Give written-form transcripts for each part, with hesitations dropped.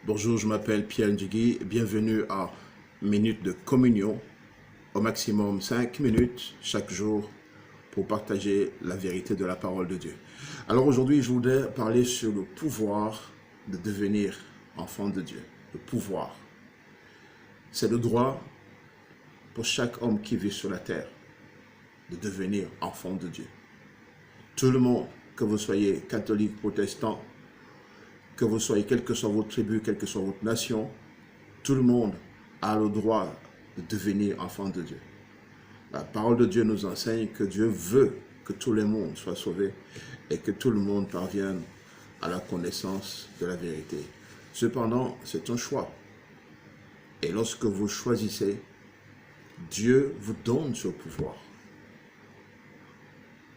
Bonjour, je m'appelle Pierre Ndjigui. Bienvenue à Minute de Communion. Au maximum 5 minutes chaque jour pour partager la vérité de la parole de Dieu. Alors aujourd'hui, je voudrais parler sur le pouvoir de devenir enfant de Dieu. Le pouvoir. C'est le droit pour chaque homme qui vit sur la terre de devenir enfant de Dieu. Tout le monde, que vous soyez catholique, protestant, que vous soyez, quelle que soit votre tribu, quelle que soit votre nation, tout le monde a le droit de devenir enfant de Dieu. La parole de Dieu nous enseigne que Dieu veut que tout le monde soit sauvé et que tout le monde parvienne à la connaissance de la vérité. Cependant, c'est un choix. Et lorsque vous choisissez, Dieu vous donne ce pouvoir.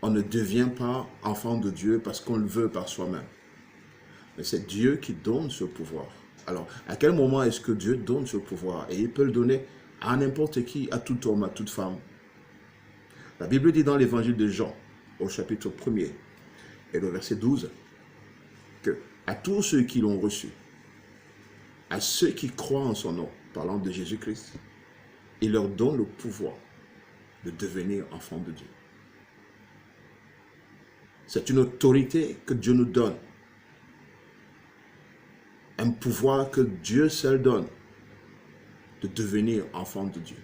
On ne devient pas enfant de Dieu parce qu'on le veut par soi-même. Mais c'est Dieu qui donne ce pouvoir. Alors, à quel moment est-ce que Dieu donne ce pouvoir? Et il peut le donner à n'importe qui, à tout homme, à toute femme. La Bible dit dans l'évangile de Jean, au chapitre 1er et le verset 12, que à tous ceux qui l'ont reçu, à ceux qui croient en son nom, parlant de Jésus-Christ, il leur donne le pouvoir de devenir enfants de Dieu. C'est une autorité que Dieu nous donne. Un pouvoir que Dieu seul donne de devenir enfant de Dieu.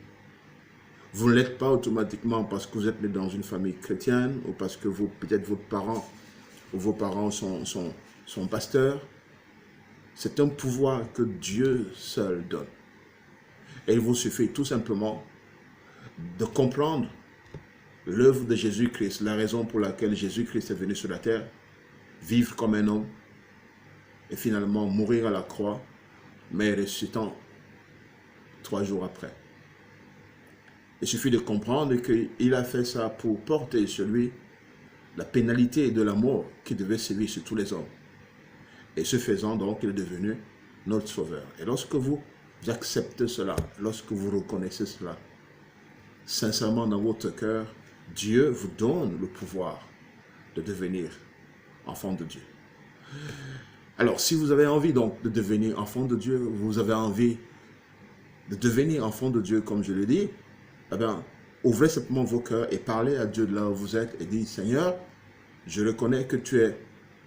Vous ne l'êtes pas automatiquement parce que vous êtes né dans une famille chrétienne ou parce que peut-être votre parent ou vos parents sont pasteurs. C'est un pouvoir que Dieu seul donne. Et il vous suffit tout simplement de comprendre l'œuvre de Jésus-Christ, la raison pour laquelle Jésus-Christ est venu sur la terre, vivre comme un homme, et finalement mourir à la croix, mais ressuscitant 3 jours après. Il suffit de comprendre qu'il a fait ça pour porter sur lui la pénalité de la mort qui devait sévir sur tous les hommes. Et ce faisant, donc, il est devenu notre sauveur. Et lorsque vous acceptez cela, lorsque vous reconnaissez cela, sincèrement dans votre cœur, Dieu vous donne le pouvoir de devenir enfant de Dieu. Alors, si vous avez envie donc de devenir enfant de Dieu, vous avez envie de devenir enfant de Dieu, comme je l'ai dit, eh bien, ouvrez simplement vos cœurs et parlez à Dieu de là où vous êtes et dites, Seigneur, je reconnais que tu es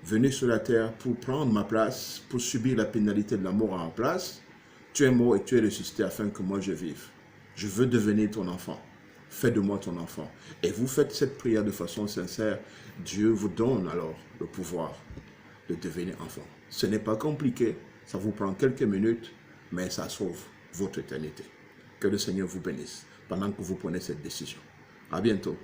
venu sur la terre pour prendre ma place, pour subir la pénalité de la mort en place. Tu es mort et tu es ressuscité afin que moi je vive. Je veux devenir ton enfant. Fais de moi ton enfant. Et vous faites cette prière de façon sincère. Dieu vous donne alors le pouvoir de devenir enfant. Ce n'est pas compliqué, ça vous prend quelques minutes, mais ça sauve votre éternité. Que le Seigneur vous bénisse pendant que vous prenez cette décision. À bientôt.